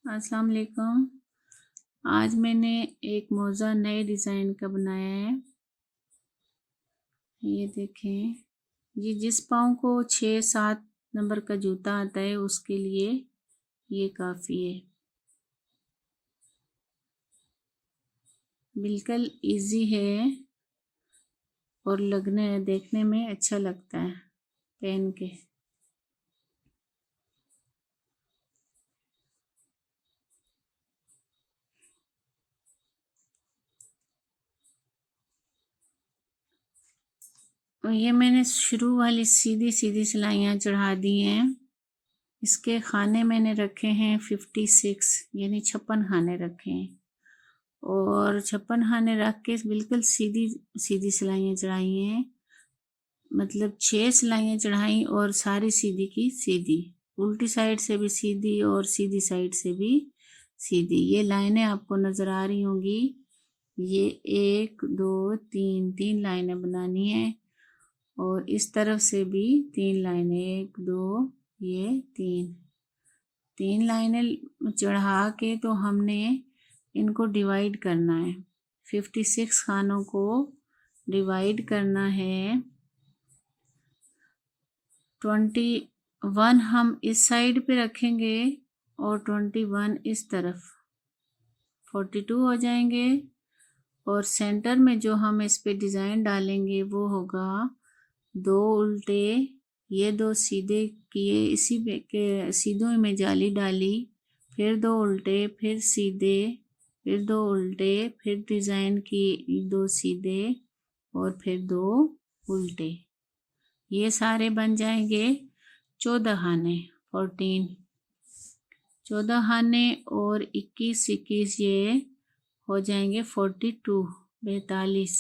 अस्सलाम वालेकुम। आज मैंने एक मोज़ा नए डिज़ाइन का बनाया है। ये देखें, ये जिस पाँव को 6-7 नंबर का जूता आता है उसके लिए ये काफ़ी है। बिल्कुल इजी है और देखने में अच्छा लगता है पहन के। और ये मैंने शुरू वाली सीधी सीधी सिलाइयाँ चढ़ा दी हैं। इसके खाने मैंने रखे हैं 56, यानी 56 खाने रखे हैं और 56 खाने रख के बिल्कुल सीधी सीधी सिलाइयाँ चढ़ाई हैं। मतलब 6 सिलाइयाँ चढ़ाई और सारी सीधी की सीधी, उल्टी साइड से भी सीधी और सीधी साइड से भी सीधी। ये लाइनें आपको नज़र आ रही होंगी। ये 1 2 3 3 लाइनें बनानी है और इस तरफ से भी 3 लाइनें, 1 2 ये 3 लाइनें चढ़ा के तो हमने इनको डिवाइड करना है। 56 खानों को डिवाइड करना है। 21 हम इस साइड पे रखेंगे और 21 इस तरफ, 42 हो जाएंगे। और सेंटर में जो हम इस पे डिज़ाइन डालेंगे वो होगा 2 उल्टे, ये 2 सीधे किए, इसी पे के सीधों में जाली डाली, फिर 2 उल्टे, फिर सीधे, फिर 2 उल्टे, फिर डिज़ाइन की 2 सीधे और फिर 2 उल्टे। ये सारे बन जाएंगे 14 खाने, 14 खाने और 21 ये हो जाएंगे 42।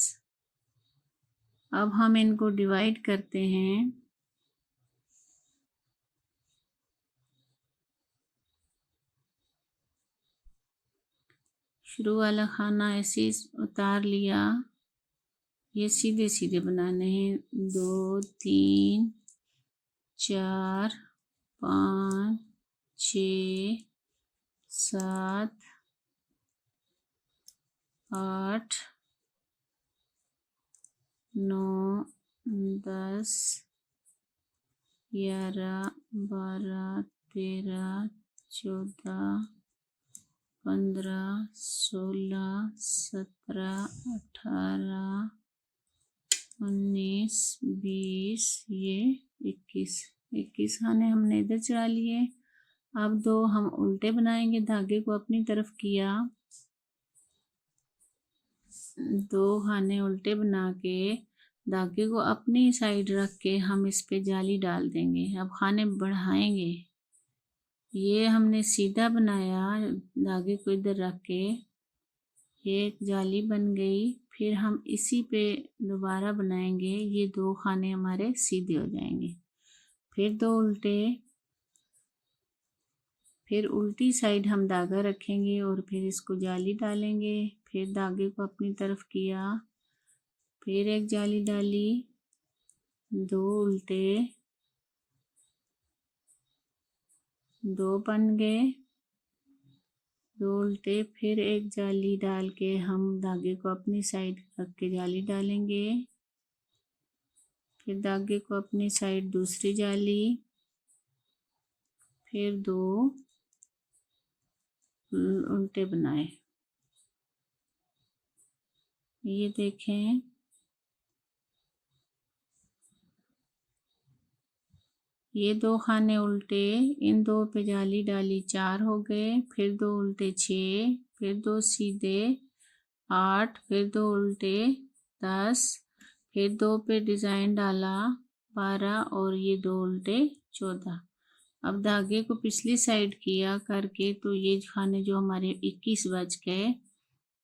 अब हम इनको डिवाइड करते हैं। शुरू वाला खाना ऐसे उतार लिया। ये सीधे सीधे बनाने हैं, 2 3 4 5 6 7 8 9 10 11 12 13 14 15 16 17 18 19 20 ये 21 खाने हमने इधर चढ़ा लिए। अब 2 हम उल्टे बनाएंगे। धागे को अपनी तरफ किया, 2 खाने उल्टे बना के धागे को अपनी साइड रख के हम इस पे जाली डाल देंगे। अब खाने बढ़ाएंगे। ये हमने सीधा बनाया, धागे को इधर रख के ये एक जाली बन गई। फिर हम इसी पे दोबारा बनाएंगे, ये 2 खाने हमारे सीधे हो जाएंगे। फिर 2 उल्टे, फिर उल्टी साइड हम धागा रखेंगे और फिर इसको जाली डालेंगे। फिर धागे को अपनी तरफ किया, फिर एक जाली डाली, 2 उल्टे, 2 बन गए, 2 उल्टे, फिर एक जाली डाल के हम धागे को अपनी साइड रख के जाली डालेंगे। फिर धागे को अपनी साइड दूसरी जाली, फिर 2 उल्टे बनाए। ये देखें, ये 2 खाने उल्टे, इन 2 पे जाली डाली, 4 हो गए। फिर 2 उल्टे 6, फिर 2 सीधे 8, फिर 2 उल्टे 10, फिर 2 पे डिज़ाइन डाला 12 और ये 2 उल्टे 14। अब धागे को पिछली साइड किया करके तो ये खाने जो हमारे 21 बच गए,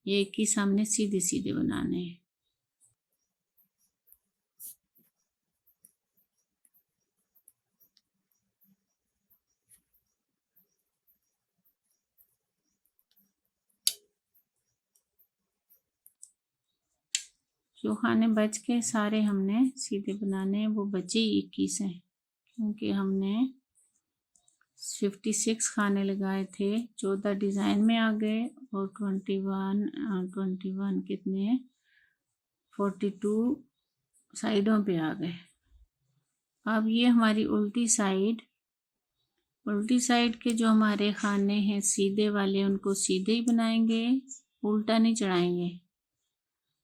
ये 21 हमने सीधे सीधे बनाने हैं। जो खाने बच के सारे हमने सीधे बनाने हैं, वो बचे 21 हैं क्योंकि हमने 56 खाने लगाए थे, 14 डिज़ाइन में आ गए और 21 कितने 42 साइडों पे आ गए। अब ये हमारी उल्टी साइड के जो हमारे खाने हैं सीधे वाले, उनको सीधे ही बनाएंगे, उल्टा नहीं चढ़ाएंगे।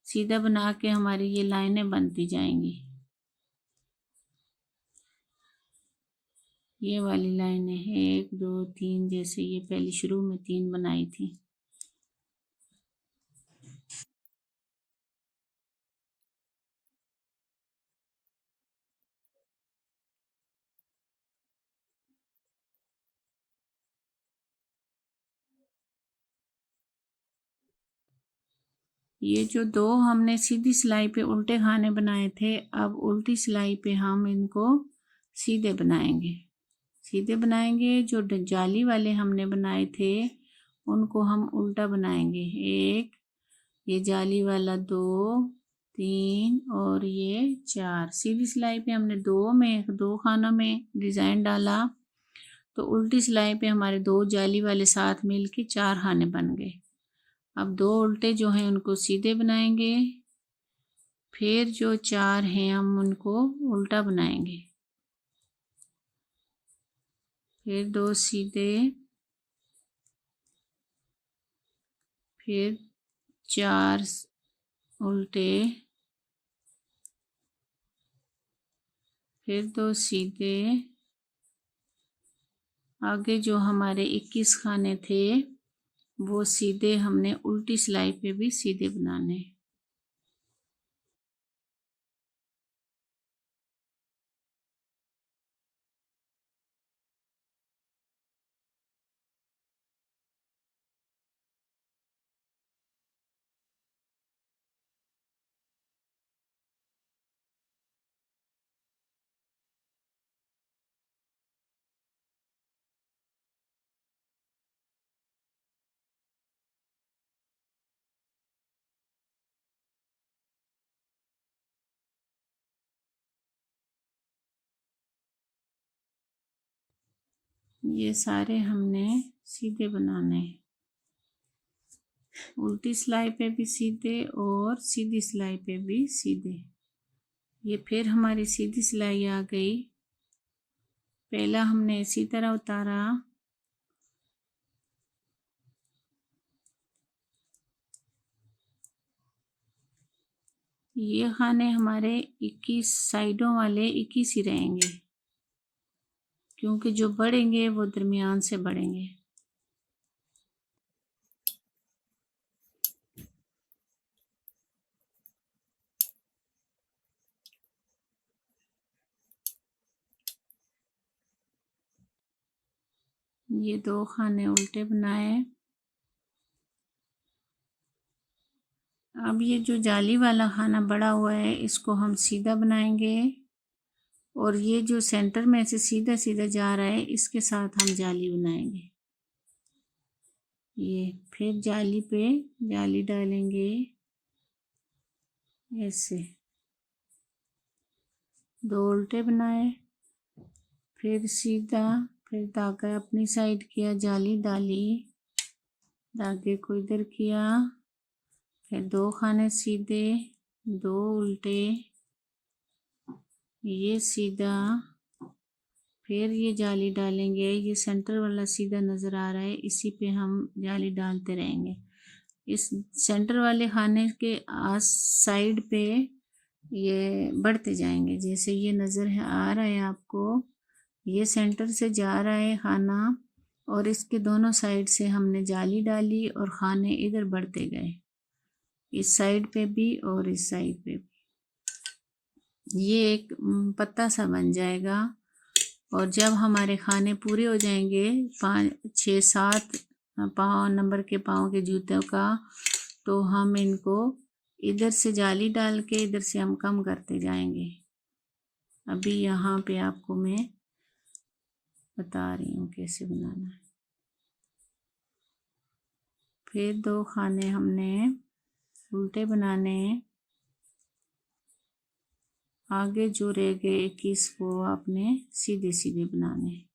सीधा बना के हमारी ये लाइनें बनती जाएंगी। ये वाली लाइनें 1 2 3, जैसे ये पहले शुरू में 3 बनाई थी। ये जो 2 हमने सीधी सिलाई पे उल्टे खाने बनाए थे, अब उल्टी सिलाई पे हम इनको सीधे बनाएंगे। जो जाली वाले हमने बनाए थे उनको हम उल्टा बनाएंगे। 1, ये जाली वाला 2 3 और ये 4। सीधी सिलाई पे हमने 2 खानों में डिज़ाइन डाला, तो उल्टी सिलाई पे हमारे 2 जाली वाले साथ मिलके 4 खाने बन गए। अब 2 उल्टे जो हैं उनको सीधे बनाएंगे, फिर जो 4 हैं हम उनको उल्टा बनाएंगे, फिर 2 सीधे, फिर 4 उल्टे, फिर 2 सीधे। आगे जो हमारे 21 खाने थे वो सीधे हमने उल्टी सिलाई पे भी सीधे बनाने। ये सारे हमने सीधे बनाने हैं, उल्टी सिलाई पे भी सीधे और सीधी सिलाई पे भी सीधे। ये फिर हमारी सीधी सिलाई आ गई। पहला हमने इसी तरह उतारा, ये खाने हमारे 21 साइडों वाले 21 ही रहेंगे, क्योंकि जो बढ़ेंगे वो दरमियान से बढ़ेंगे। ये 2 खाने उल्टे बनाए। अब ये जो जाली वाला खाना बड़ा हुआ है इसको हम सीधा बनाएंगे, और ये जो सेंटर में से सीधा सीधा जा रहा है इसके साथ हम जाली बनाएंगे। ये फिर जाली पे जाली डालेंगे ऐसे, 2 उल्टे बनाए, फिर सीधा, फिर धागा अपनी साइड किया, जाली डाली, धागे को इधर किया, फिर 2 खाने सीधे, 2 उल्टे, ये सीधा, फिर ये जाली डालेंगे। ये सेंटर वाला सीधा नज़र आ रहा है, इसी पे हम जाली डालते रहेंगे। इस सेंटर वाले खाने के आस साइड पे ये बढ़ते जाएंगे। जैसे ये नज़र आ रहा है आपको, ये सेंटर से जा रहा है खाना, और इसके दोनों साइड से हमने जाली डाली और खाने इधर बढ़ते गए, इस साइड पे भी और इस साइड पे भी। ये एक पत्ता सा बन जाएगा, और जब हमारे खाने पूरे हो जाएंगे 5 6 7 पाँव नंबर के पाँव के जूतों का, तो हम इनको इधर से जाली डाल के इधर से हम कम करते जाएंगे। अभी यहाँ पे आपको मैं बता रही हूँ कैसे बनाना है। फिर 2 खाने हमने उल्टे बनाने, आगे जो रह गए 21 को आपने सीधे सीधे बनाने।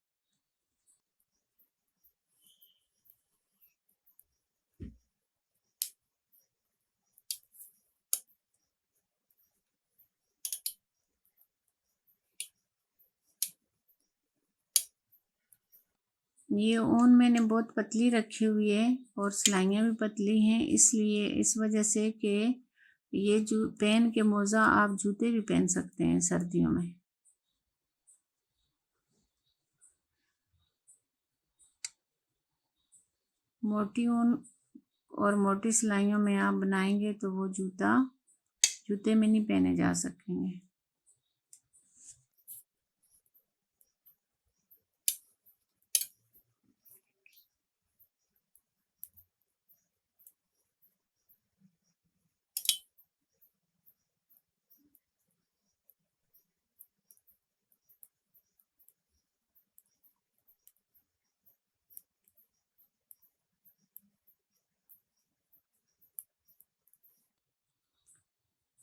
ये ऊन मैंने बहुत पतली रखी हुई है और सिलाइयाँ भी पतली हैं, इसलिए इस वजह से कि ये जो पहन के मोज़ा आप जूते भी पहन सकते हैं सर्दियों में। मोटी ऊन और मोटी सिलाइयों में आप बनाएंगे तो वो जूते में नहीं पहने जा सकेंगे।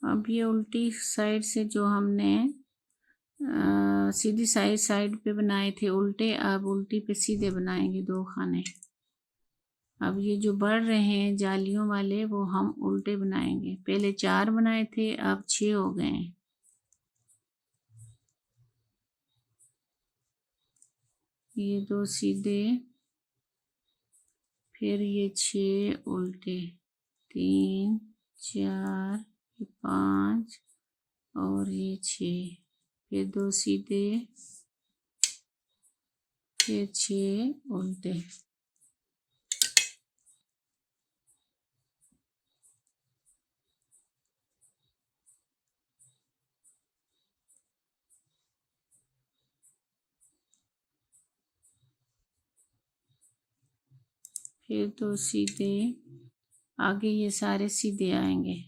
अब ये उल्टी साइड से जो हमने सीधी साइड पे बनाए थे उल्टे, अब उल्टी पे सीधे बनाएंगे 2 खाने। अब ये जो बढ़ रहे हैं जालियों वाले वो हम उल्टे बनाएंगे। पहले 4 बनाए थे, अब 6 हो गए हैं। ये 2 सीधे, फिर ये 6 उल्टे, 3 4 5 और ये 6, फिर 2 सीधे, फिर 6 उल्टे। फिर 2 सीधे, आगे ये सारे सीधे आएंगे।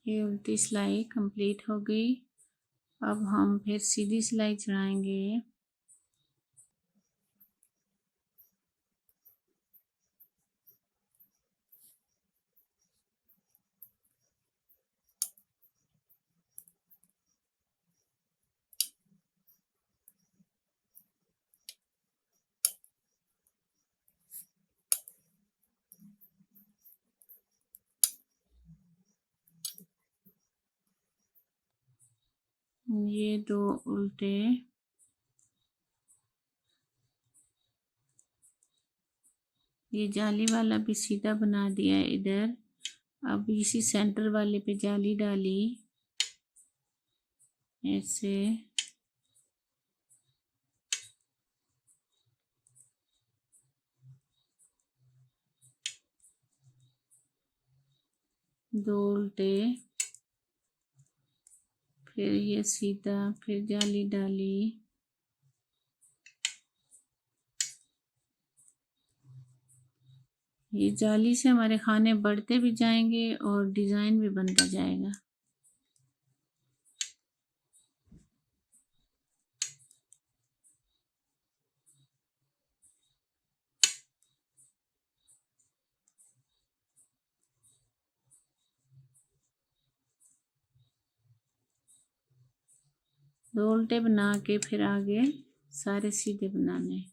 ये उल्टी सिलाई कंप्लीट हो गई। अब हम फिर सीधी सिलाई चढ़ाएंगे। ये 2 उल्टे, ये जाली वाला भी सीधा बना दिया है इधर। अब इसी सेंटर वाले पे जाली डाली ऐसे, दो उल्टे, फिर ये सीधा, फिर जाली डाली। ये जाली से हमारे खाने बढ़ते भी जाएंगे और डिज़ाइन भी बनता जाएगा। दो उल्टे बना के फिर आगे सारे सीधे बनाने।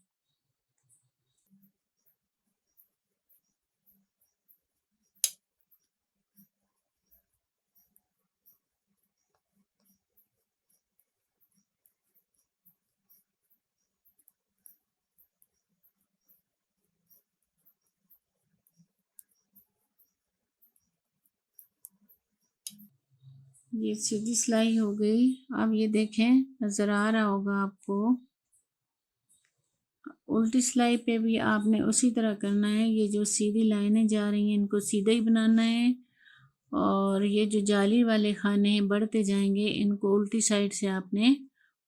ये सीधी सिलाई हो गई। अब ये देखें, नज़र आ रहा होगा आपको, उल्टी सिलाई पे भी आपने उसी तरह करना है। ये जो सीधी लाइनें जा रही हैं इनको सीधा ही बनाना है, और ये जो जाली वाले खाने हैं बढ़ते जाएंगे इनको उल्टी साइड से आपने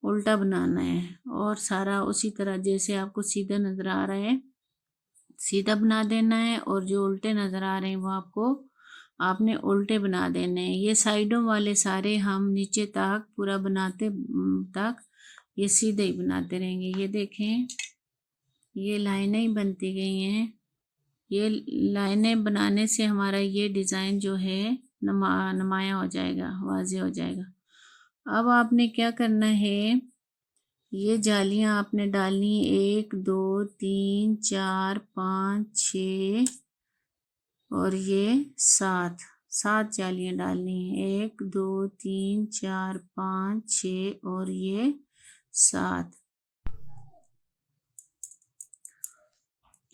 उल्टा बनाना है। और सारा उसी तरह जैसे आपको सीधा नज़र आ रहा है सीधा बना देना है, और जो उल्टे नज़र आ रहे हैं वो आपने उल्टे बना देने हैं। ये साइडों वाले सारे हम नीचे तक पूरा बनाते तक ये सीधे ही बनाते रहेंगे। ये देखें, ये लाइनें ही बनती गई हैं। ये लाइनें बनाने से हमारा ये डिज़ाइन जो है नुमाया हो जाएगा, वाज़ेह हो जाएगा। अब आपने क्या करना है, ये जालियां आपने डालनी 1 2 3 4 5 6 और ये 7 जालियां डालनी है। 1 2 3 4 5 6 और ये 7।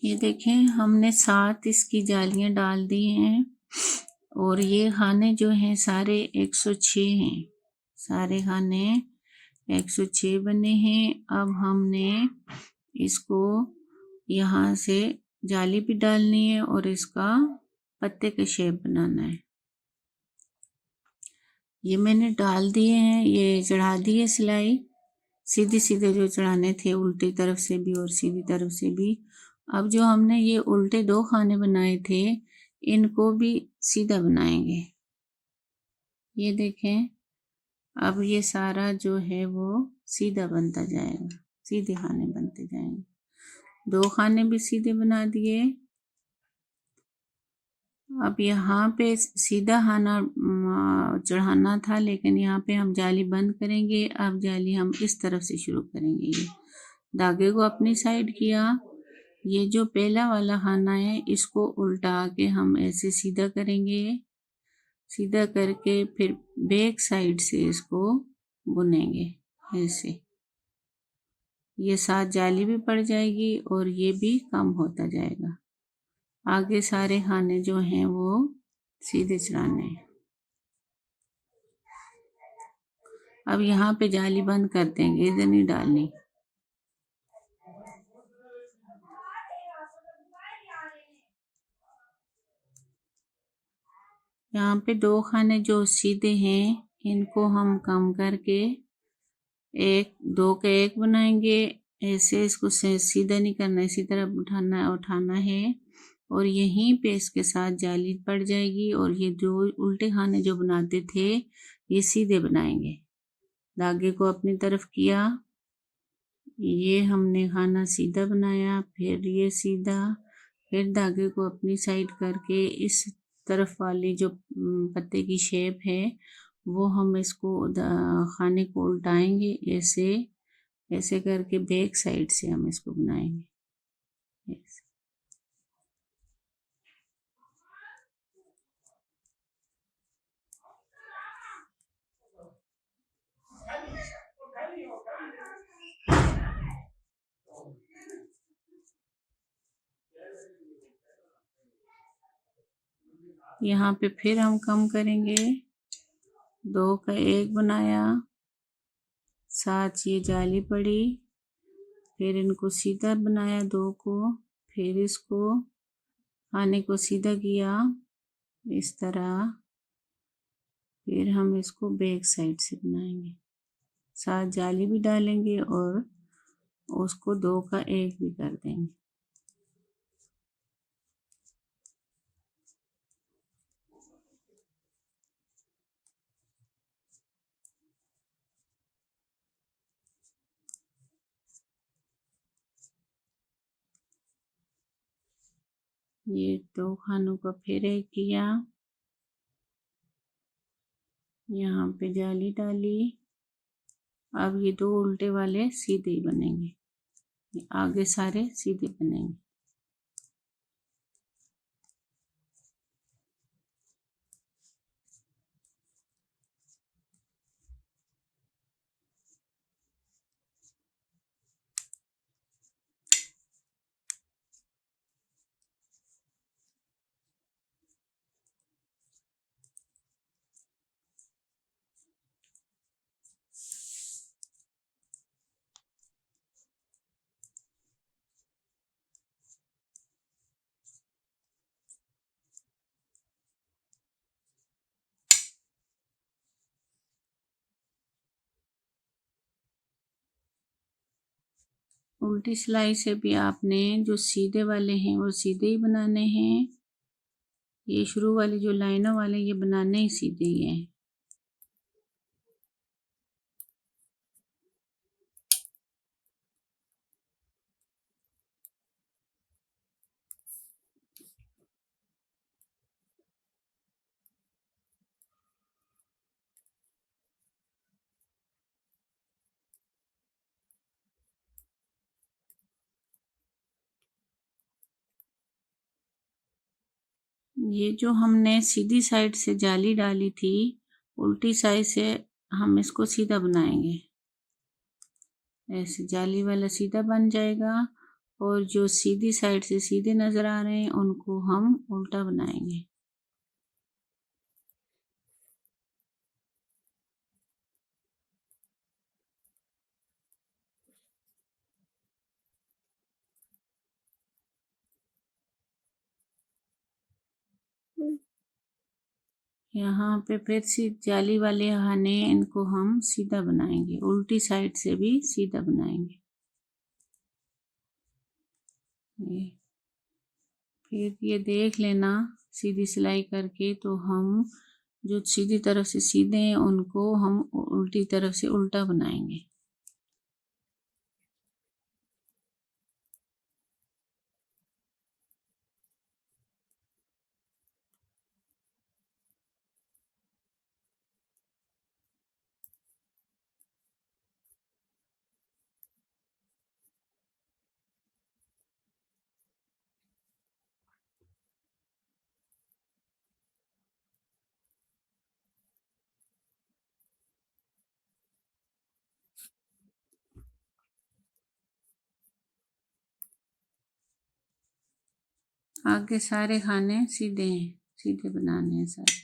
ये देखें हमने 7 इसकी जालियां डाल दी हैं और ये खाने जो हैं सारे 106 हैं। सारे खाने 106 बने हैं। अब हमने इसको यहाँ से जाली भी डालनी है और इसका पत्ते का शेप बनाना है। ये मैंने डाल दिए हैं, ये चढ़ा दिए सिलाई, सीधे सीधे जो चढ़ाने थे, उल्टी तरफ से भी और सीधी तरफ से भी। अब जो हमने ये उल्टे 2 खाने बनाए थे, इनको भी सीधा बनाएंगे। ये देखें, अब ये सारा जो है वो सीधा बनता जाएगा, सीधे खाने बनते जाएंगे। 2 खाने भी सीधे बना दिए। अब यहाँ पे सीधा खाना चढ़ाना था, लेकिन यहाँ पे हम जाली बंद करेंगे। अब जाली हम इस तरफ से शुरू करेंगे। ये धागे को अपनी साइड किया, ये जो पहला वाला खाना है इसको उल्टा के हम ऐसे सीधा करेंगे। सीधा करके फिर बैक साइड से इसको बुनेंगे ऐसे। ये 7 जाली भी पड़ जाएगी और ये भी कम होता जाएगा। आगे सारे खाने जो हैं वो सीधे चढ़ाने हैं। अब यहाँ पे जाली बंद कर देंगे, इधर नहीं डालनी। यहाँ पे 2 खाने जो सीधे हैं इनको हम कम करके 1 2 का 1 बनाएंगे। ऐसे इसको सीधा नहीं करना, इसी तरह उठाना है और यहीं पे इसके साथ जाली पड़ जाएगी और ये जो उल्टे खाने जो बनाते थे ये सीधे बनाएंगे। धागे को अपनी तरफ किया, ये हमने खाना सीधा बनाया, फिर ये सीधा, फिर धागे को अपनी साइड करके इस तरफ वाली जो पत्ते की शेप है वो हम इसको खाने को उल्टाएंगे ऐसे ऐसे करके बैक साइड से हम इसको बनाएंगे ऐसे। यहाँ पे फिर हम कम करेंगे, 2 का 1 बनाया, 7 ये जाली पड़ी, फिर इनको सीधा बनाया 2 को, फिर इसको खाने को सीधा किया इस तरह, फिर हम इसको बैक साइड से बनाएंगे। 7 जाली भी डालेंगे और उसको 2 का 1 भी कर देंगे। ये 2 खानों का फिर 1 किया, यहाँ पे जाली डाली। अब ये 2 उल्टे वाले सीधे ही बनेंगे, आगे सारे सीधे बनेंगे। उल्टी सिलाई से भी आपने जो सीधे वाले हैं वो सीधे ही बनाने हैं। ये शुरू वाली जो लाइनों वाले ये बनाने ही सीधे ही हैं। ये जो हमने सीधी साइड से जाली डाली थी, उल्टी साइड से हम इसको सीधा बनाएंगे। ऐसे जाली वाला सीधा बन जाएगा और जो सीधी साइड से सीधे नजर आ रहे हैं उनको हम उल्टा बनाएंगे। यहाँ पे फिर से जाली वाले खाने, इनको हम सीधा बनाएंगे, उल्टी साइड से भी सीधा बनाएंगे। ये फिर ये देख लेना सीधी सिलाई करके, तो हम जो सीधी तरफ से सीधे हैं उनको हम उल्टी तरफ से उल्टा बनाएंगे। आगे सारे खाने सीधे हैं, सीधे बनाने हैं सारे।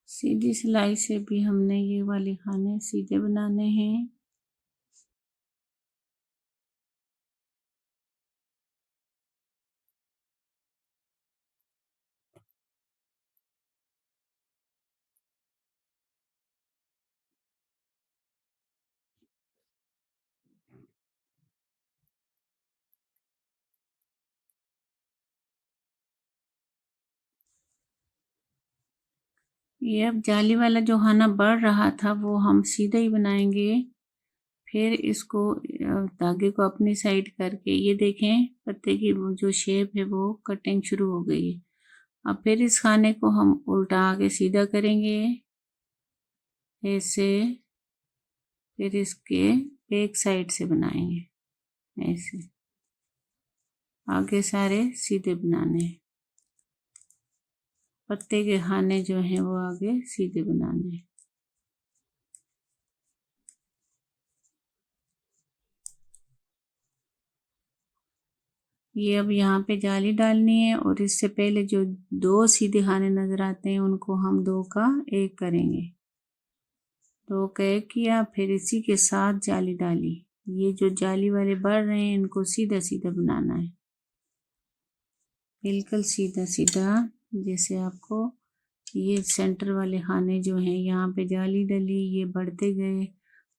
सीधी सिलाई से भी हमने ये वाले खाने सीधे बनाने हैं। ये अब जाली वाला जो खाना बढ़ रहा था वो हम सीधा ही बनाएंगे। फिर इसको धागे को अपनी साइड करके, ये देखें पत्ते की वो जो शेप है वो कटिंग शुरू हो गई है। अब फिर इस खाने को हम उल्टा आगे सीधा करेंगे ऐसे, फिर इसके बैक साइड से बनाएंगे ऐसे। आगे सारे सीधे बनाने हैं, पत्ते के खाने जो हैं वो आगे सीधे बनाने हैं। ये अब यहाँ पे जाली डालनी है और इससे पहले जो दो सीधे खाने नजर आते हैं उनको हम दो का एक करेंगे। दो का एक किया, फिर इसी के साथ जाली डाली। ये जो जाली वाले बढ़ रहे हैं इनको सीधा सीधा बनाना है, बिल्कुल सीधा सीधा। जैसे आपको ये सेंटर वाले खाने जो हैं यहाँ पे जाली डली, ये बढ़ते गए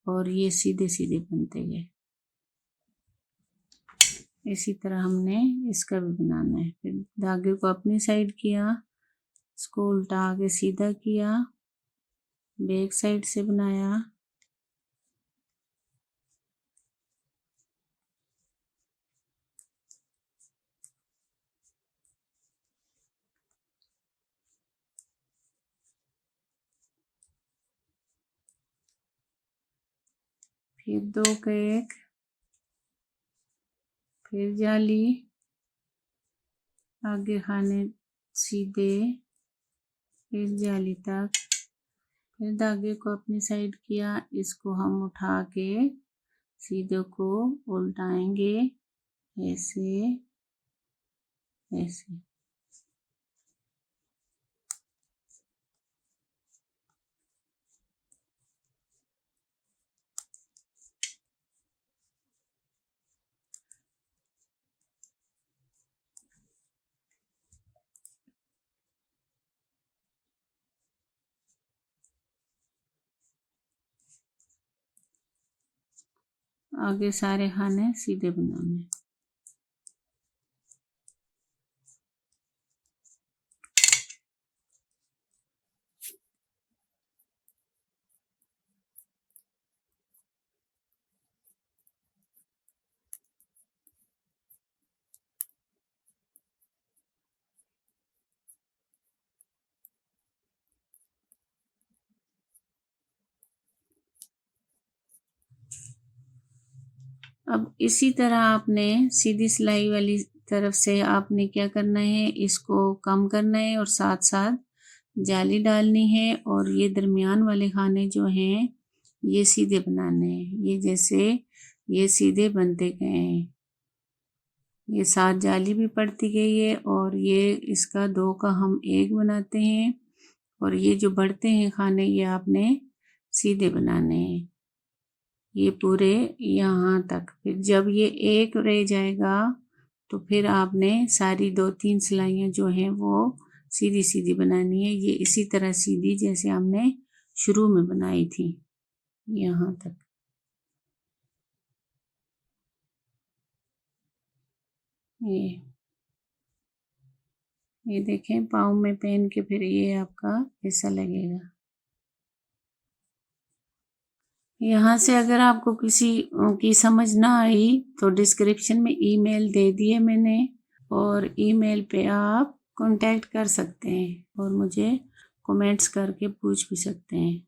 और ये सीधे सीधे बनते गए। इसी तरह हमने इसका भी बनाना है। फिर धागे को अपनी साइड किया, इसको उल्टा आगे सीधा किया, बैक साइड से बनाया, फिर दो का एक, फिर जाली, आगे खाने सीधे, फिर जाली तक, फिर धागे को अपनी साइड किया, इसको हम उठा के सीधे को उल्टाएंगे ऐसे ऐसे। आगे सारे खाने सीधे बनाने। अब इसी तरह आपने सीधी सिलाई वाली तरफ से आपने क्या करना है, इसको कम करना है और साथ साथ जाली डालनी है और ये दरमियान वाले खाने जो हैं ये सीधे बनाने हैं। ये जैसे ये सीधे बनते गए हैं, ये साथ जाली भी पड़ती गई है और ये इसका 2 का हम 1 बनाते हैं और ये जो बढ़ते हैं खाने ये आपने सीधे बनाने हैं, ये पूरे यहाँ तक। फिर जब ये 1 रह जाएगा तो फिर आपने सारी 2-3 सिलाइयाँ जो हैं वो सीधी सीधी बनानी है। ये इसी तरह सीधी जैसे हमने शुरू में बनाई थी यहाँ तक। ये देखें पाँव में पहन के फिर ये आपका ऐसा लगेगा। यहाँ से अगर आपको किसी की समझ ना आई तो डिस्क्रिप्शन में ईमेल दे दिए मैंने और ईमेल पे आप कांटेक्ट कर सकते हैं और मुझे कमेंट्स करके पूछ भी सकते हैं।